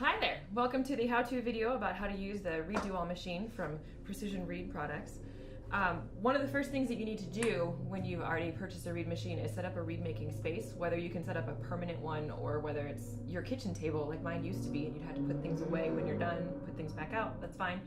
Hi there! Welcome to the how-to video about how to use the Reedual machine from Precision Reed Products. One of the first things that you need to do when you already purchased a reed machine is set up a reed making space, whether you can set up a permanent one or whether it's your kitchen table like mine used to be and you'd have to put things away when you're done, put things back out, that's fine.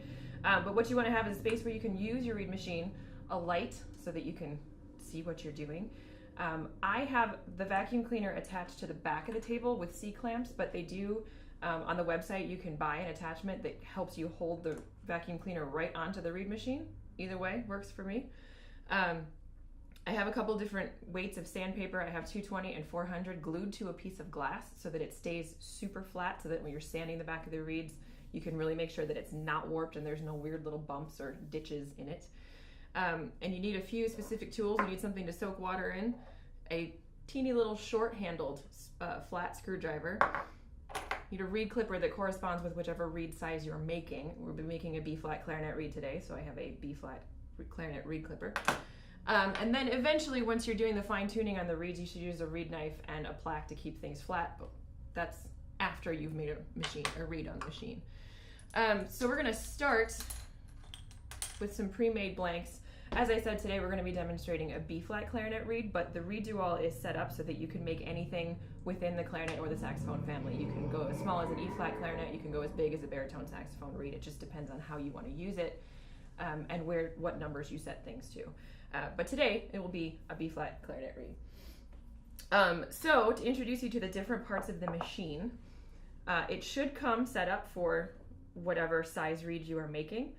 But what you want to have is a space where you can use your reed machine, a light so that you can see what you're doing. I have the vacuum cleaner attached to the back of the table with C-clamps, but they do on the website you can buy an attachment that helps you hold the vacuum cleaner right onto the reed machine. Either way works for me. I have a couple different weights of sandpaper. I have 220 and 400 glued to a piece of glass so that it stays super flat, so that when you're sanding the back of the reeds you can really make sure that it's not warped and there's no weird little bumps or ditches in it. And you need a few specific tools. You need something to soak water in, a teeny little short-handled flat screwdriver. You need a reed clipper that corresponds with whichever reed size you're making. We'll be making a B-flat clarinet reed today, so I have a B-flat clarinet reed clipper. And then eventually, once you're doing the fine-tuning on the reeds, you should use a reed knife and a plaque to keep things flat, but that's after you've made a reed on the machine. So we're gonna start with some pre-made blanks. As I said, today we're going to be demonstrating a B-flat clarinet reed, but the Reedual is set up so that you can make anything within the clarinet or the saxophone family. You can go as small as an E-flat clarinet, you can go as big as a baritone saxophone reed. It just depends on how you want to use it and what numbers you set things to. But today it will be a B-flat clarinet reed. So to introduce you to the different parts of the machine, it should come set up for whatever size reed you are making.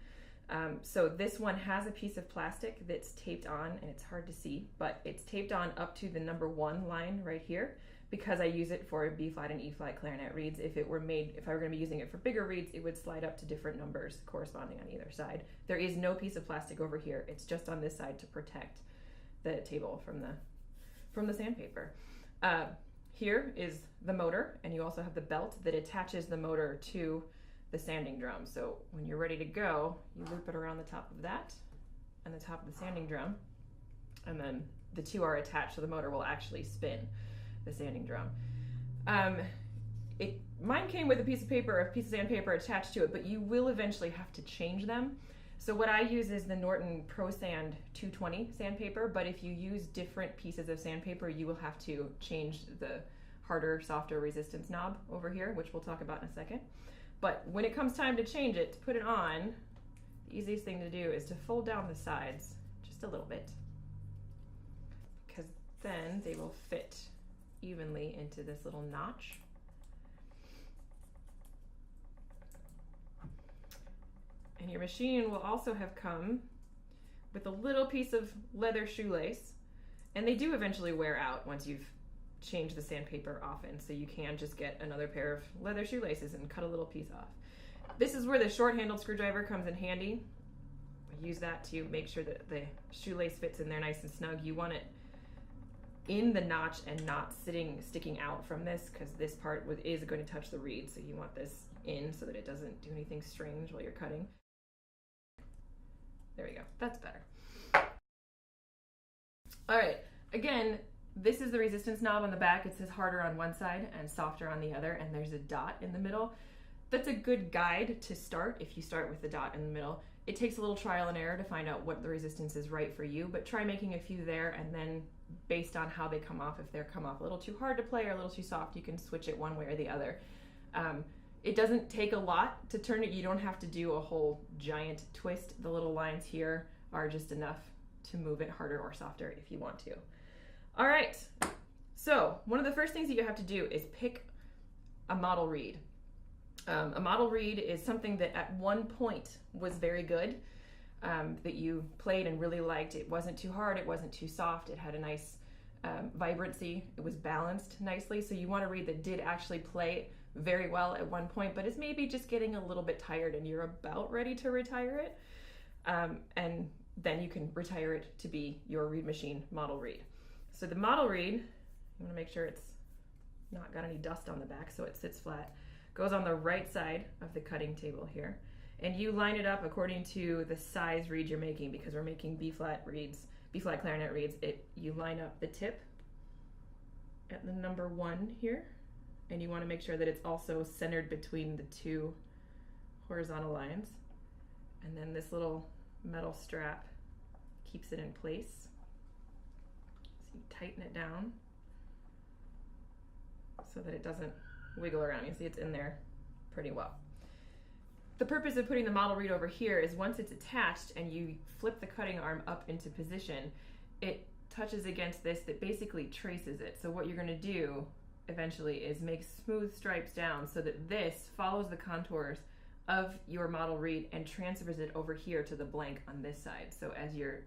So this one has a piece of plastic that's taped on, and it's hard to see, but it's taped on up to the number 1 line right here because I use it for B-flat and E-flat clarinet reeds. If I were going to be using it for bigger reeds, it would slide up to different numbers corresponding on either side. There is no piece of plastic over here. It's just on this side to protect the table from the sandpaper. Here is the motor, and you also have the belt that attaches the motor to the sanding drum. So when you're ready to go, you loop it around the top of that and the top of the sanding drum, and then the two are attached so the motor will actually spin the sanding drum. Mine came with a piece of sandpaper attached to it, but you will eventually have to change them. So what I use is the Norton Pro Sand 220 sandpaper, but if you use different pieces of sandpaper, you will have to change the harder, softer resistance knob over here, which we'll talk about in a second. But when it comes time to change it, to put it on, the easiest thing to do is to fold down the sides just a little bit, because then they will fit evenly into this little notch. And your machine will also have come with a little piece of leather shoelace, and they do eventually wear out once you've change the sandpaper often, so you can just get another pair of leather shoelaces and cut a little piece off. This is where the short-handled screwdriver comes in handy. I use that to make sure that the shoelace fits in there nice and snug. You want it in the notch and not sticking out from this, because this part is going to touch the reed, so you want this in so that it doesn't do anything strange while you're cutting. There we go, that's better. All right, again, this is the resistance knob on the back. It says harder on one side and softer on the other, and there's a dot in the middle. That's a good guide to start if you start with the dot in the middle. It takes a little trial and error to find out what the resistance is right for you, but try making a few there, and then based on how they come off, if they're come off a little too hard to play or a little too soft, you can switch it one way or the other. It doesn't take a lot to turn it. You don't have to do a whole giant twist. The little lines here are just enough to move it harder or softer if you want to. All right, so one of the first things that you have to do is pick a model reed. A model reed is something that at one point was very good, that you played and really liked. It wasn't too hard, it wasn't too soft, it had a nice vibrancy, it was balanced nicely, so you want a reed that did actually play very well at one point, but is maybe just getting a little bit tired and you're about ready to retire it, and then you can retire it to be your reed machine model reed. So the model reed, you want to make sure it's not got any dust on the back so it sits flat, goes on the right side of the cutting table here. And you line it up according to the size reed you're making, because we're making B-flat reeds, B-flat clarinet reeds. You line up the tip at the number 1 here, and you want to make sure that it's also centered between the two horizontal lines. And then this little metal strap keeps it in place. So you tighten it down so that it doesn't wiggle around. You see it's in there pretty well. The purpose of putting the model reed over here is once it's attached and you flip the cutting arm up into position, it touches against this that basically traces it. So what you're going to do eventually is make smooth stripes down so that this follows the contours of your model reed and transfers it over here to the blank on this side. So as you're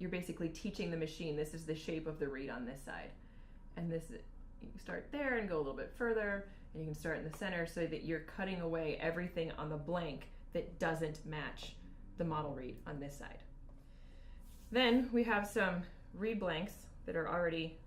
basically teaching the machine, this is the shape of the reed on this side. And this, you can start there and go a little bit further, and you can start in the center so that you're cutting away everything on the blank that doesn't match the model reed on this side. Then we have some reed blanks that are already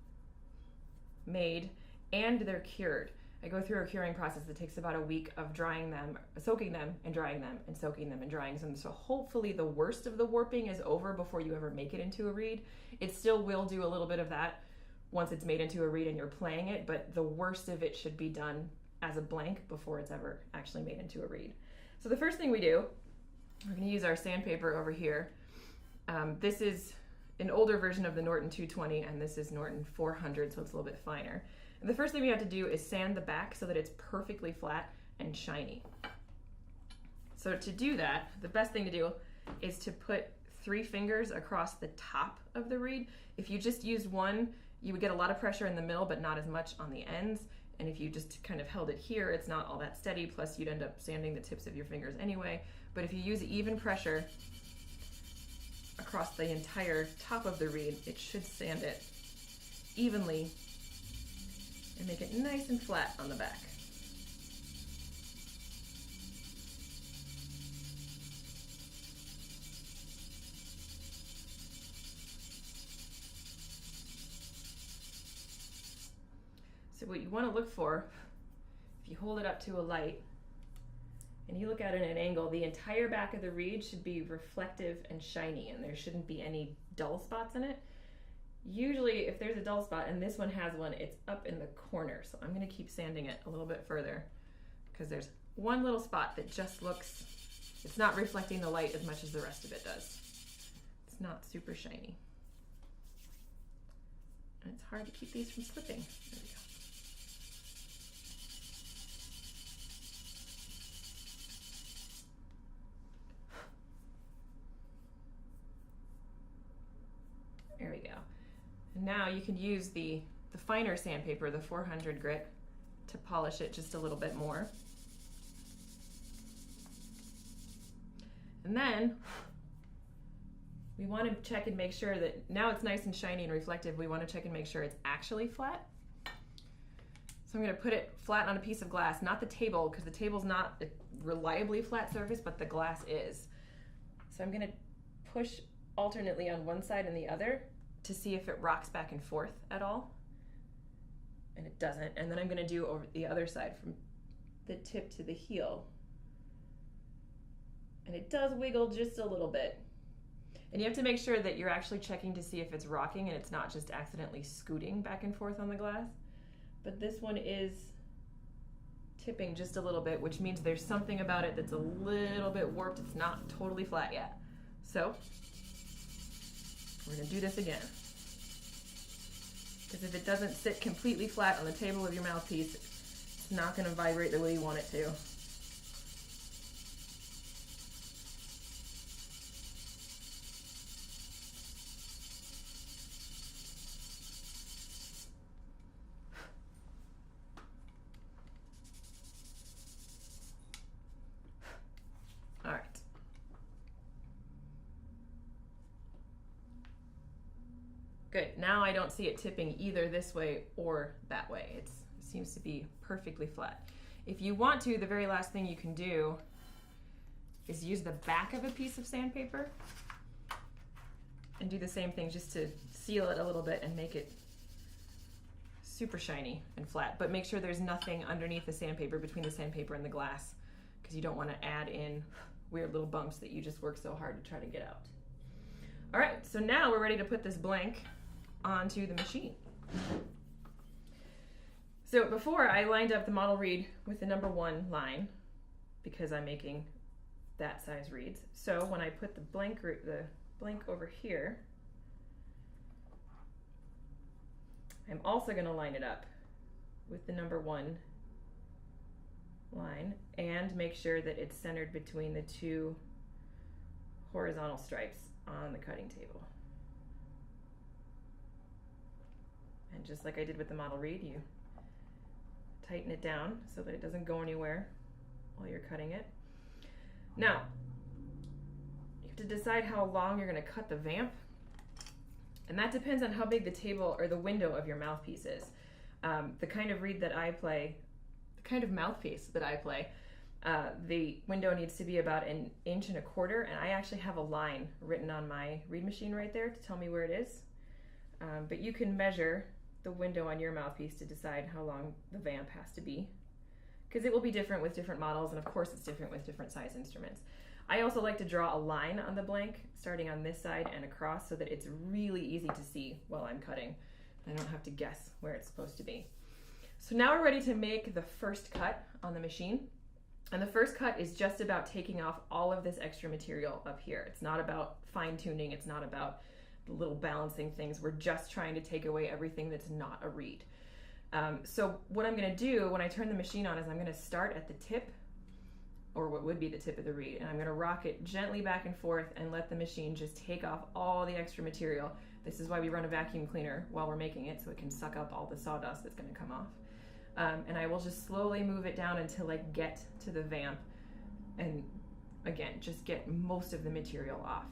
made and they're cured. I go through a curing process that takes about a week of drying them, soaking them and drying them and soaking them and drying them. So hopefully the worst of the warping is over before you ever make it into a reed. It still will do a little bit of that once it's made into a reed and you're playing it, but the worst of it should be done as a blank before it's ever actually made into a reed. So the first thing we do, we're going to use our sandpaper over here. This is an older version of the Norton 220 and this is Norton 400, so it's a little bit finer. And the first thing we have to do is sand the back so that it's perfectly flat and shiny. So to do that, the best thing to do is to put 3 fingers across the top of the reed. If you just used one, you would get a lot of pressure in the middle, but not as much on the ends. And if you just kind of held it here, it's not all that steady, plus you'd end up sanding the tips of your fingers anyway. But if you use even pressure across the entire top of the reed, it should sand it evenly and make it nice and flat on the back. So what you want to look for, if you hold it up to a light and you look at it at an angle, the entire back of the reed should be reflective and shiny and there shouldn't be any dull spots in it. Usually if there's a dull spot, and this one has one, it's up in the corner. So I'm going to keep sanding it a little bit further because there's one little spot that just looks, it's not reflecting the light as much as the rest of it does. It's not super shiny. And it's hard to keep these from slipping. There we go. There we go. And now you can use the finer sandpaper, the 400 grit, to polish it just a little bit more. And then we want to check and make sure that now it's nice and shiny and reflective. We want to check and make sure it's actually flat. So I'm going to put it flat on a piece of glass, not the table, because the table's not a reliably flat surface, but the glass is. So I'm going to push alternately on one side and the other to see if it rocks back and forth at all, and it doesn't. And then I'm going to do over the other side from the tip to the heel, and it does wiggle just a little bit. And you have to make sure that you're actually checking to see if it's rocking and it's not just accidentally scooting back and forth on the glass. But this one is tipping just a little bit, which means there's something about it that's a little bit warped. It's not totally flat yet. So we're going to do this again. Because if it doesn't sit completely flat on the table of your mouthpiece, it's not going to vibrate the way you want it to. All right. Good, now I don't see it tipping either this way or that way. It seems to be perfectly flat. If you want to, the very last thing you can do is use the back of a piece of sandpaper and do the same thing just to seal it a little bit and make it super shiny and flat. But make sure there's nothing underneath the sandpaper, between the sandpaper and the glass, because you don't want to add in weird little bumps that you just work so hard to try to get out. All right, so now we're ready to put this blank onto the machine. So before I lined up the model reed with the number 1 line because I'm making that size reeds. So when I put the blank over here, I'm also going to line it up with the number 1 line and make sure that it's centered between the 2 horizontal stripes on the cutting table. And just like I did with the model reed, you tighten it down so that it doesn't go anywhere while you're cutting it. Now, you have to decide how long you're going to cut the vamp, and that depends on how big the table or the window of your mouthpiece is. The kind of reed that I play, the kind of mouthpiece that I play, the window needs to be about 1.25 inches, and I actually have a line written on my reed machine right there to tell me where it is. But you can measure the window on your mouthpiece to decide how long the vamp has to be, because it will be different with different models, and of course it's different with different size instruments. I also like to draw a line on the blank starting on this side and across so that it's really easy to see while I'm cutting. I don't have to guess where it's supposed to be. So now we're ready to make the first cut on the machine. And the first cut is just about taking off all of this extra material up here. It's not about fine tuning, it's not about the little balancing things. We're just trying to take away everything that's not a reed. So what I'm going to do when I turn the machine on is I'm going to start at the tip, or what would be the tip of the reed, and I'm going to rock it gently back and forth and let the machine just take off all the extra material. This is why we run a vacuum cleaner while we're making it, so it can suck up all the sawdust that's going to come off. And I will just slowly move it down until I get to the vamp, and again, just get most of the material off.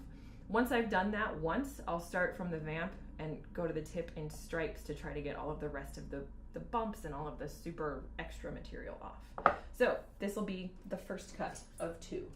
Once I've done that once, I'll start from the vamp and go to the tip in stripes to try to get all of the rest of the bumps and all of the super extra material off. So this will be the first cut of 2.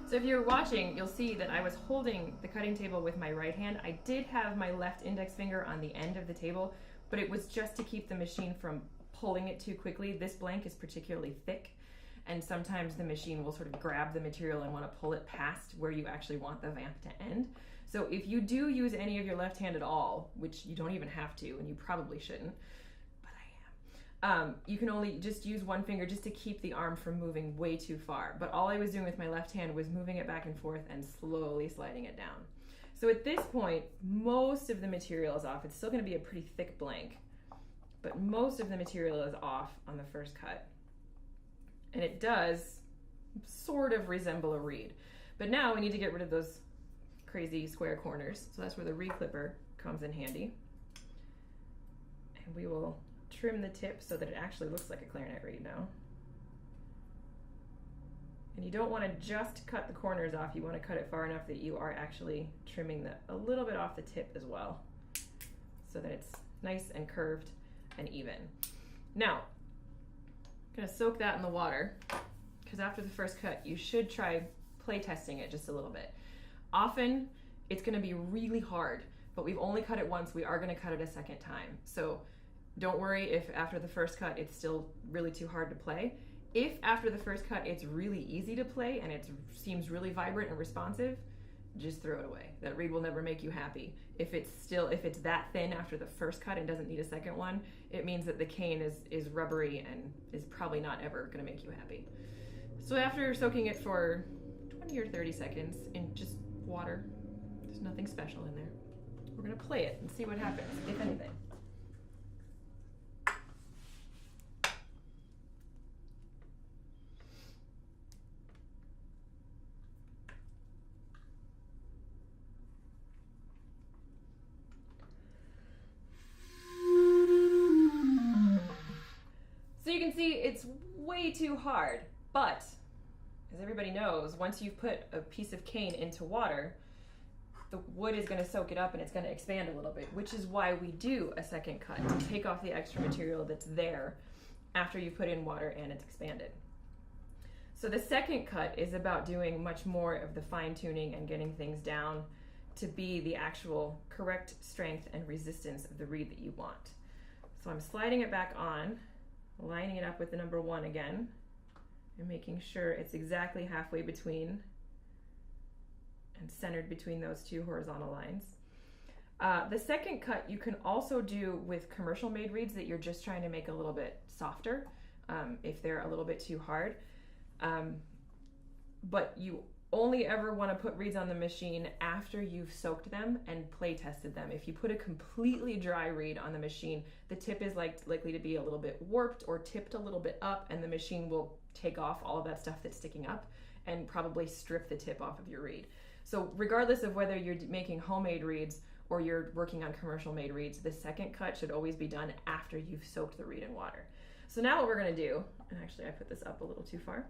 So if you're watching, you'll see that I was holding the cutting table with my right hand. I did have my left index finger on the end of the table, but it was just to keep the machine from pulling it too quickly. This blank is particularly thick, and sometimes the machine will sort of grab the material and want to pull it past where you actually want the vamp to end. So if you do use any of your left hand at all, which you don't even have to, and you probably shouldn't, you can only just use one finger just to keep the arm from moving way too far. But all I was doing with my left hand was moving it back and forth and slowly sliding it down. So at this point, most of the material is off. It's still going to be a pretty thick blank, but most of the material is off on the first cut. And it does sort of resemble a reed. But now we need to get rid of those crazy square corners. So that's where the reed clipper comes in handy. And we will trim the tip so that it actually looks like a clarinet reed now. And you don't want to just cut the corners off, you want to cut it far enough that you are actually trimming a little bit off the tip as well, so that it's nice and curved and even. Now, I'm going to soak that in the water, because after the first cut, you should try play testing it just a little bit. Often, it's going to be really hard, but we've only cut it once, we are going to cut it a second time. So don't worry if after the first cut it's still really too hard to play. If after the first cut it's really easy to play and it seems really vibrant and responsive, just throw it away. That reed will never make you happy. If it's that thin after the first cut and doesn't need a second one, it means that the cane is rubbery and is probably not ever gonna make you happy. So after soaking it for 20 or 30 seconds in just water, there's nothing special in there, we're gonna play it and see what happens, if anything. So you can see it's way too hard, but as everybody knows, once you've put a piece of cane into water, the wood is going to soak it up and it's going to expand a little bit, which is why we do a second cut, to take off the extra material that's there after you put in water and it's expanded. So the second cut is about doing much more of the fine tuning and getting things down to be the actual correct strength and resistance of the reed that you want. So I'm sliding it back on, lining it up with the number 1 again, and making sure it's exactly halfway between and centered between those two horizontal lines. The second cut you can also do with commercial made reeds that you're just trying to make a little bit softer, if they're a little bit too hard. But you only ever want to put reeds on the machine after you've soaked them and play tested them. If you put a completely dry reed on the machine, the tip is likely to be a little bit warped or tipped a little bit up, and the machine will take off all of that stuff that's sticking up and probably strip the tip off of your reed. So regardless of whether you're making homemade reeds or you're working on commercial made reeds, the second cut should always be done after you've soaked the reed in water. So now what we're going to do, and actually I put this up a little too far.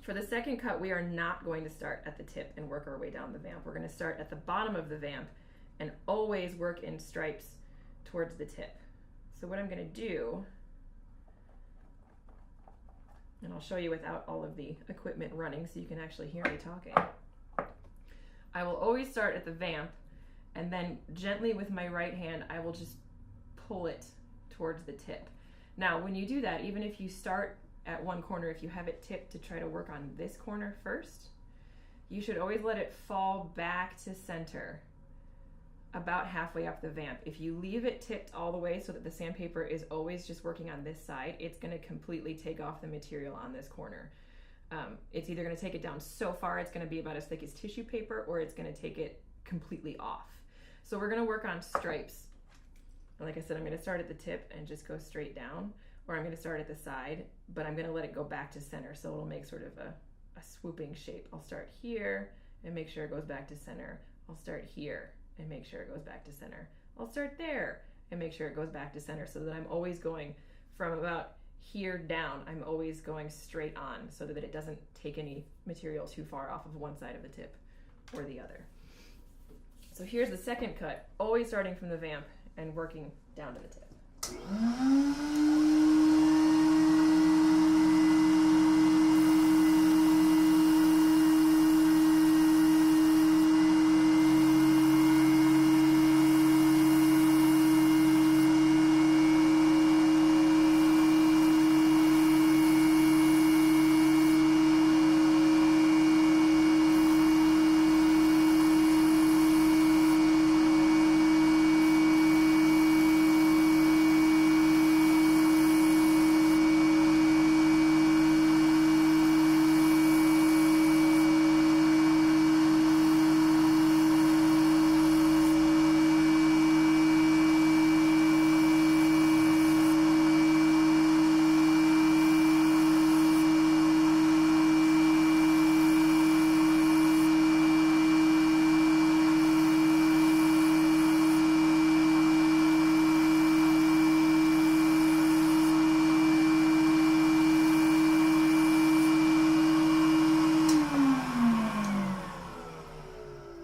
For the second cut, we are not going to start at the tip and work our way down the vamp. We're going to start at the bottom of the vamp and always work in stripes towards the tip. So what I'm going to do, and I'll show you without all of the equipment running so you can actually hear me talking. I will always start at the vamp, and then gently with my right hand, I will just pull it towards the tip. Now, when you do that, even if you start at one corner, if you have it tipped to try to work on this corner first, you should always let it fall back to center about halfway up the vamp. If you leave it tipped all the way so that the sandpaper is always just working on this side, it's going to completely take off the material on this corner. It's either going to take it down so far it's going to be about as thick as tissue paper, or it's going to take it completely off. So we're going to work on stripes. Like I said, I'm going to start at the tip and just go straight down, or I'm going to start at the side, but I'm going to let it go back to center so it'll make sort of a swooping shape. I'll start here and make sure it goes back to center. I'll start here and make sure it goes back to center. I'll start there and make sure it goes back to center, so that I'm always going from about here down. I'm always going straight on so that it doesn't take any material too far off of one side of the tip or the other. So here's the second cut, always starting from the vamp and working down to the tip.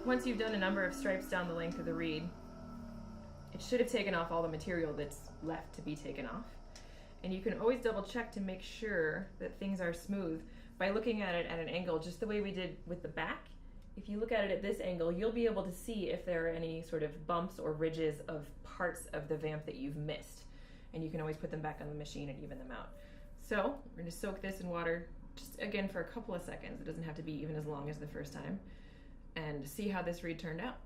Once you've done a number of stripes down the length of the reed, it should have taken off all the material that's left to be taken off. And you can always double check to make sure that things are smooth by looking at it at an angle, just the way we did with the back. If you look at it at this angle, you'll be able to see if there are any sort of bumps or ridges of parts of the vamp that you've missed. And you can always put them back on the machine and even them out. So we're going to soak this in water just again for a couple of seconds. It doesn't have to be even as long as the first time. and see how this reed turned out.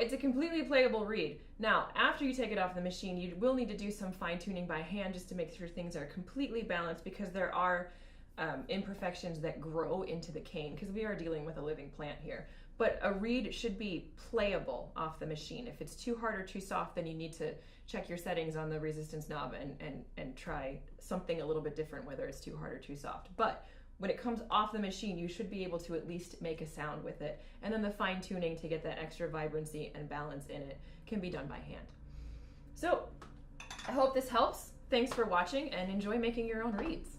It's a completely playable reed. Now, after you take it off the machine, you will need to do some fine-tuning by hand just to make sure things are completely balanced, because there are imperfections that grow into the cane, because we are dealing with a living plant here. But a reed should be playable off the machine. If it's too hard or too soft, then you need to check your settings on the resistance knob and try something a little bit different, whether it's too hard or too soft. But when it comes off the machine, you should be able to at least make a sound with it. And then the fine tuning to get that extra vibrancy and balance in it can be done by hand. So I hope this helps. Thanks for watching, and enjoy making your own reeds.